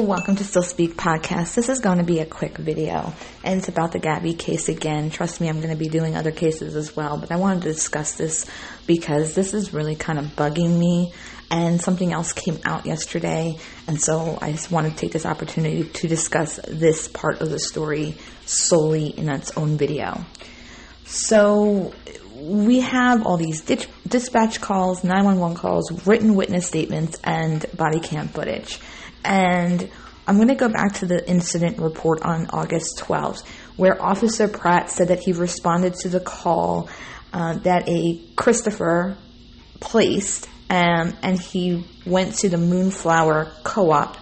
welcome to Still Speak Podcast. This is going to be a quick video, and it's about the Gabby case again. Trust me, I'm going to be doing other cases as well, but I wanted to discuss this because this is really kind of bugging me, and something else came out yesterday, and so I just want to take this opportunity to discuss this part of the story solely in its own video. So we have all these dispatch calls, 911 calls, written witness statements, and body cam footage. And I'm going to go back to the incident report on August 12th, where Officer Pratt said that he responded to the call that a Christopher placed, and he went to the Moonflower Co-op.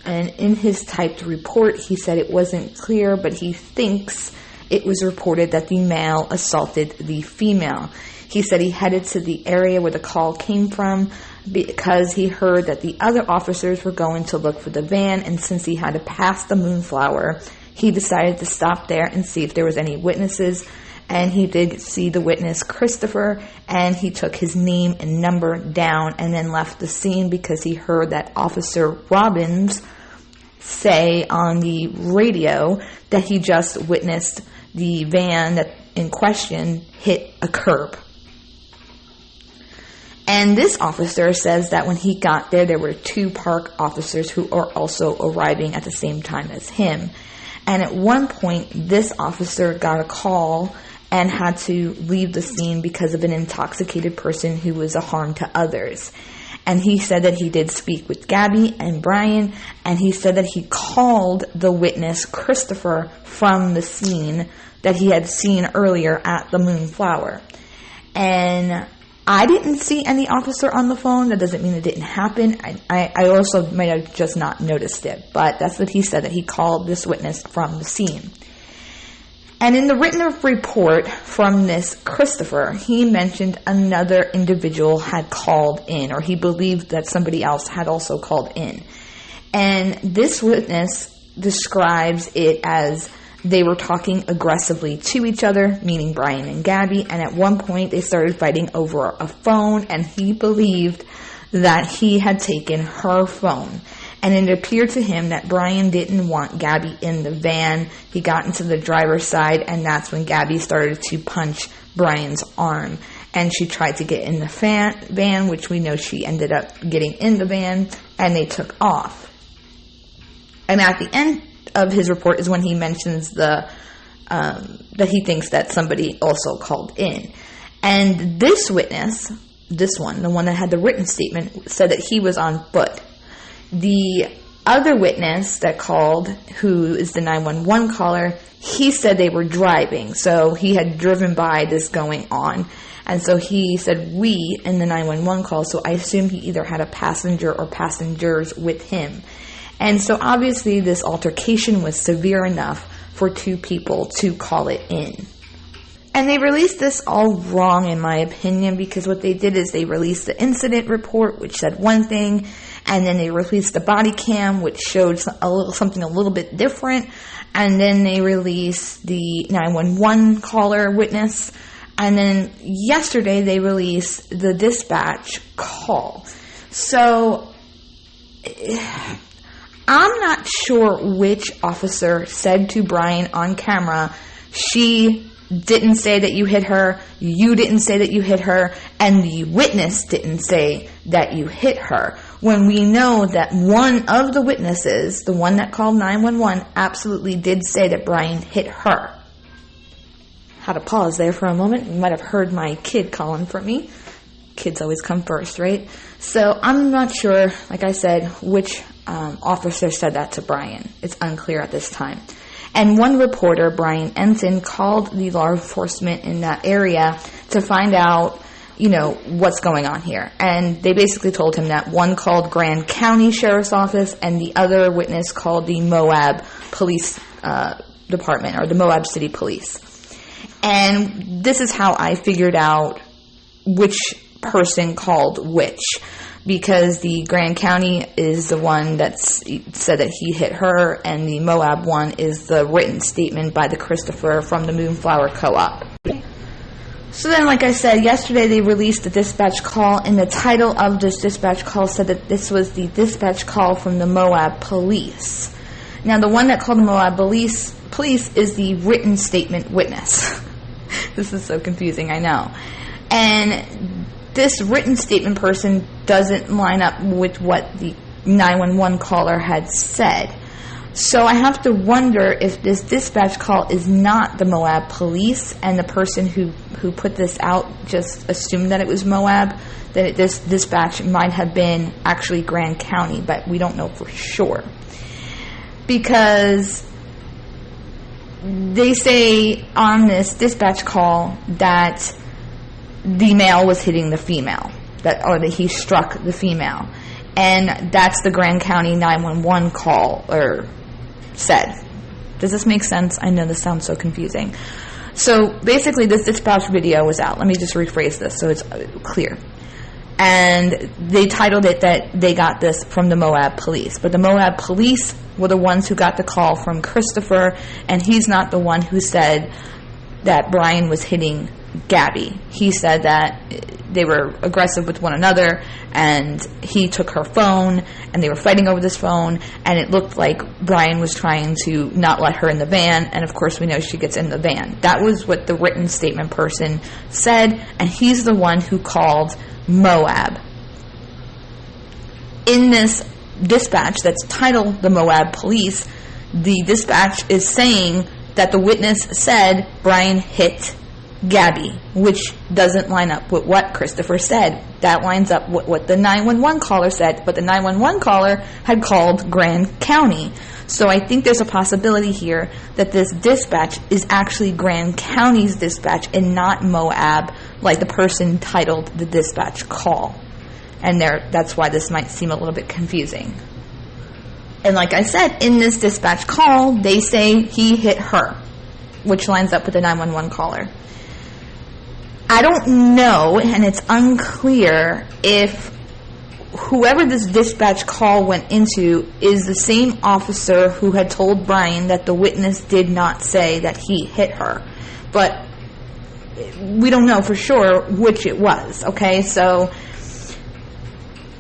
And in his typed report, he said it wasn't clear, but he thinks it was reported that the male assaulted the female. He said he headed to the area where the call came from because he heard that the other officers were going to look for the van, and since he had to pass the Moonflower, he decided to stop there and see if there was any witnesses. And he did see the witness, Christopher, and he took his name and number down and then left the scene because he heard that Officer Robbins say on the radio that he just witnessed the van that in question hit a curb. And this officer says that when he got there, there were two park officers who are also arriving at the same time as him. And at one point, this officer got a call and had to leave the scene because of an intoxicated person who was a harm to others. And he said that he did speak with Gabby and Brian, and he said that he called the witness, Christopher, from the scene that he had seen earlier at the Moonflower. And I didn't see any officer on the phone. That doesn't mean it didn't happen. I also may have just not noticed it, but that's what he said, that he called this witness from the scene. And in the written report from this Christopher, he mentioned another individual had called in, or he believed that somebody else had also called in. And this witness describes it as they were talking aggressively to each other, meaning Brian and Gabby, and at one point they started fighting over a phone, and he believed that he had taken her phone. And it appeared to him that Brian didn't want Gabby in the van. He got into the driver's side, and that's when Gabby started to punch Brian's arm. And she tried to get in the van, which we know she ended up getting in the van, and they took off. And at the end of his report is when he mentions that he thinks that somebody also called in. And this witness, the one that had the written statement, said that he was on foot. The other witness that called, who is the 911 caller, he said they were driving. So he had driven by this going on. And so he said we in the 911 call. So I assume he either had a passenger or passengers with him. And so obviously this altercation was severe enough for two people to call it in. And they released this all wrong, in my opinion, because what they did is they released the incident report, which said one thing, and then they released the body cam, which showed something a little bit different, and then they released the 911 caller witness, and then yesterday they released the dispatch call. So I'm not sure which officer said to Brian on camera, she didn't say that you hit her, you didn't say that you hit her, and the witness didn't say that you hit her. When we know that one of the witnesses, the one that called 911, absolutely did say that Brian hit her. Had to pause there for a moment. You might have heard my kid calling for me. Kids always come first, right? So I'm not sure, like I said, which officer said that to Brian. It's unclear at this time. And one reporter, Brian Ensign, called the law enforcement in that area to find out, what's going on here. And they basically told him that one called Grand County Sheriff's Office and the other witness called the Moab Police Department, or the Moab City Police. And this is how I figured out which person called which, because the Grand County is the one that said that he hit her, and the Moab one is the written statement by the Christopher from the Moonflower Co-op. So then, like I said, yesterday they released the dispatch call, and the title of this dispatch call said that this was the dispatch call from the Moab police. Now, the one that called the Moab police is the written statement witness. This is so confusing, I know. And this written statement person doesn't line up with what the 911 caller had said. So I have to wonder if this dispatch call is not the Moab police, and the person who put this out just assumed that it was Moab, that this dispatch might have been actually Grand County, but we don't know for sure. Because they say on this dispatch call that the male was hitting the female, or that he struck the female. And that's the Grand County 911 call, or said. Does this make sense? I know this sounds so confusing. So basically this dispatch video was out. Let me just rephrase this so it's clear. And they titled it that they got this from the Moab police. But the Moab police were the ones who got the call from Christopher, and he's not the one who said that Brian was hitting Gabby. He said that they were aggressive with one another, and he took her phone, and they were fighting over this phone, and it looked like Brian was trying to not let her in the van, and of course we know she gets in the van. That was what the written statement person said, and he's the one who called Moab. In this dispatch that's titled the Moab police, the dispatch is saying that the witness said Brian hit Gabby, which doesn't line up with what Christopher said. That lines up with what the 911 caller said, but the 911 caller had called Grand County. So I think there's a possibility here that this dispatch is actually Grand County's dispatch and not Moab, like the person titled the dispatch call. And that's why this might seem a little bit confusing. And like I said, in this dispatch call, they say he hit her, which lines up with the 911 caller. I don't know, and it's unclear if whoever this dispatch call went into is the same officer who had told Brian that the witness did not say that he hit her. But we don't know for sure which it was, okay? So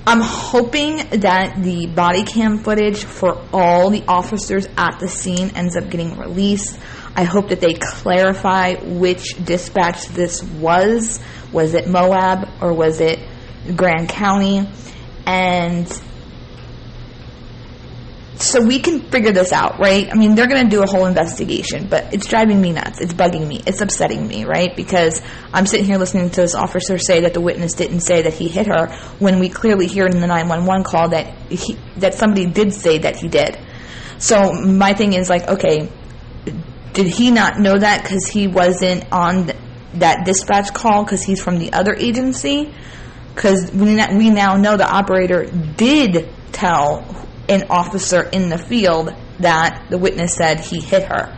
I'm hoping that the body cam footage for all the officers at the scene ends up getting released. I hope that they clarify which dispatch this was. Was it Moab or was it Grand County? And so we can figure this out, right? I mean, they're going to do a whole investigation, but it's driving me nuts. It's bugging me. It's upsetting me, right? Because I'm sitting here listening to this officer say that the witness didn't say that he hit her when we clearly hear in the 911 call that somebody did say that he did. So my thing is like, okay, did he not know that because he wasn't on that dispatch call because he's from the other agency? Because we now know the operator did tell an officer in the field that the witness said he hit her.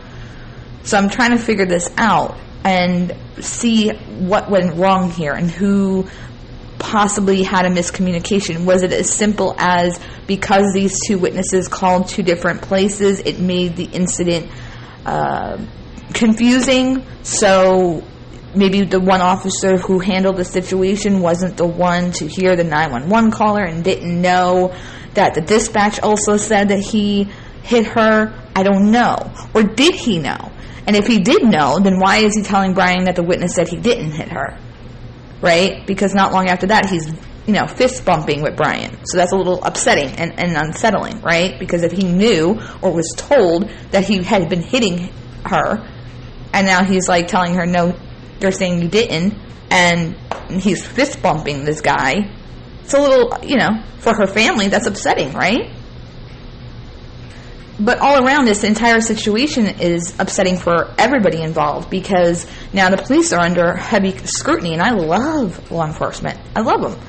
So I'm trying to figure this out and see what went wrong here and who possibly had a miscommunication. Was it as simple as because these two witnesses called two different places, it made the incident confusing? So maybe the one officer who handled the situation wasn't the one to hear the 911 caller and didn't know that the dispatch also said that he hit her. I don't know. Or did he know? And if he did know, then why is he telling Brian that the witness said he didn't hit her? Right? Because not long after that, he's, fist bumping with Brian. So that's a little upsetting and unsettling, right? Because if he knew or was told that he had been hitting her, and now he's like telling her, no, they're saying you didn't, and he's fist bumping this guy. It's a little, for her family, that's upsetting, right? But all around, this entire situation is upsetting for everybody involved because now the police are under heavy scrutiny, and I love law enforcement. I love them.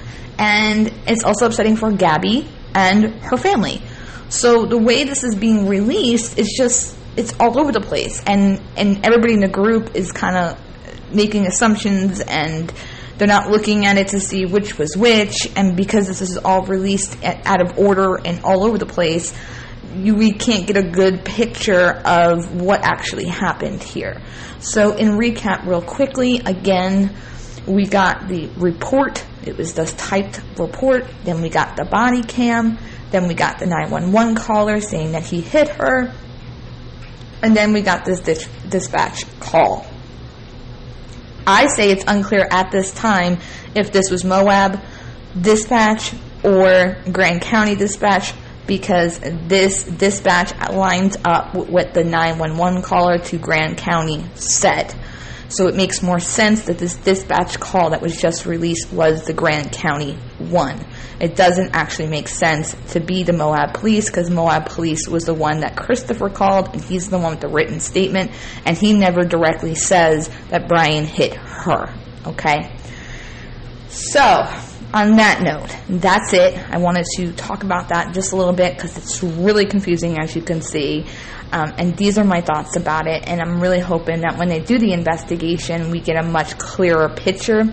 And it's also upsetting for Gabby and her family. So the way this is being released is just, it's all over the place. And everybody in the group is kind of making assumptions, and they're not looking at it to see which was which. And because this is all released out of order and all over the place, we can't get a good picture of what actually happened here. So in recap real quickly, again, we got the report. It was this typed report. Then we got the body cam. Then we got the 911 caller saying that he hit her. And then we got this dispatch call. I say it's unclear at this time if this was Moab dispatch or Grand County dispatch, because this dispatch lines up with what the 911 caller to Grand County said. So it makes more sense that this dispatch call that was just released was the Grand County one. It doesn't actually make sense to be the Moab police, because Moab police was the one that Christopher called, and he's the one with the written statement, and he never directly says that Brian hit her. Okay? So, on that note, that's it. I wanted to talk about that just a little bit because it's really confusing, as you can see. And these are my thoughts about it. And I'm really hoping that when they do the investigation, we get a much clearer picture.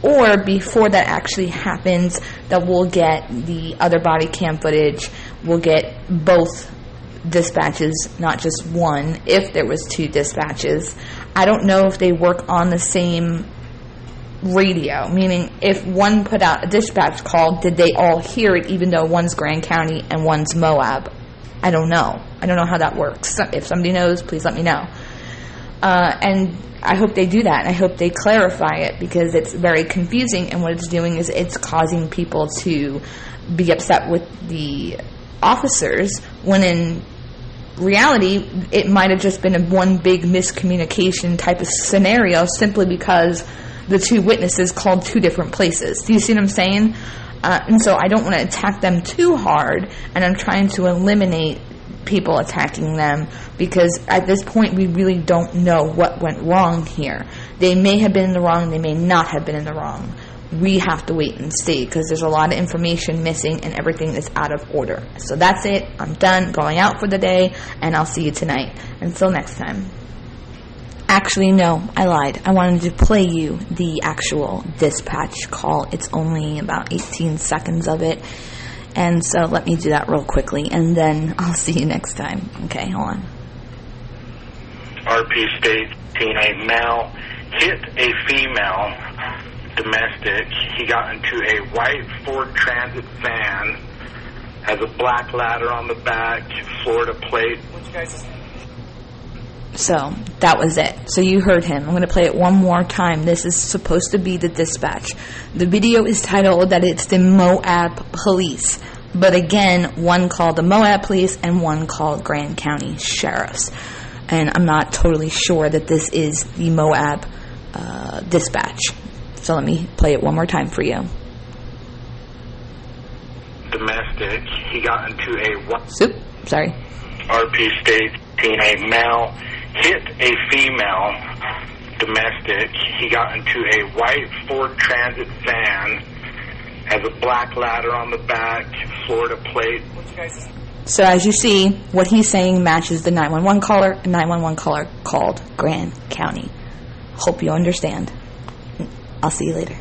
Or before that actually happens, that we'll get the other body cam footage. We'll get both dispatches, not just one, if there was two dispatches. I don't know if they work on the same radio, meaning if one put out a dispatch call, did they all hear it even though one's Grand County and one's Moab? I don't know. I don't know how that works. If somebody knows, please let me know. And I hope they do that. I hope they clarify it, because it's very confusing, and what it's doing is it's causing people to be upset with the officers, when in reality it might have just been a one big miscommunication type of scenario, simply because the two witnesses called two different places. Do you see what I'm saying? And so I don't want to attack them too hard, and I'm trying to eliminate people attacking them, because at this point we really don't know what went wrong here. They may have been in the wrong, they may not have been in the wrong. We have to wait and see, because there's a lot of information missing and everything is out of order. So that's it. I'm done going out for the day, and I'll see you tonight. Until next time. Actually, no, I lied. I wanted to play you the actual dispatch call. It's only about 18 seconds of it. And so let me do that real quickly, and then I'll see you next time. Okay, hold on. RP states a male hit a female domestic. He got into a white Ford Transit van, has a black ladder on the back, Florida plate. What's your guys' name? So that was it. So you heard him. I'm going to play it one more time. This is supposed to be the dispatch. The video is titled that it's the Moab Police. But again, one called the Moab Police and one called Grand County Sheriffs. And I'm not totally sure that this is the Moab dispatch. So let me play it one more time for you. Domestic. He got into a... Sorry. RP states a male hit a female domestic. He got into a white Ford Transit van, has a black ladder on the back, Florida plate. So as you see, what he's saying matches the 911 caller. A 911 caller called Grand County. Hope you understand. I'll see you later.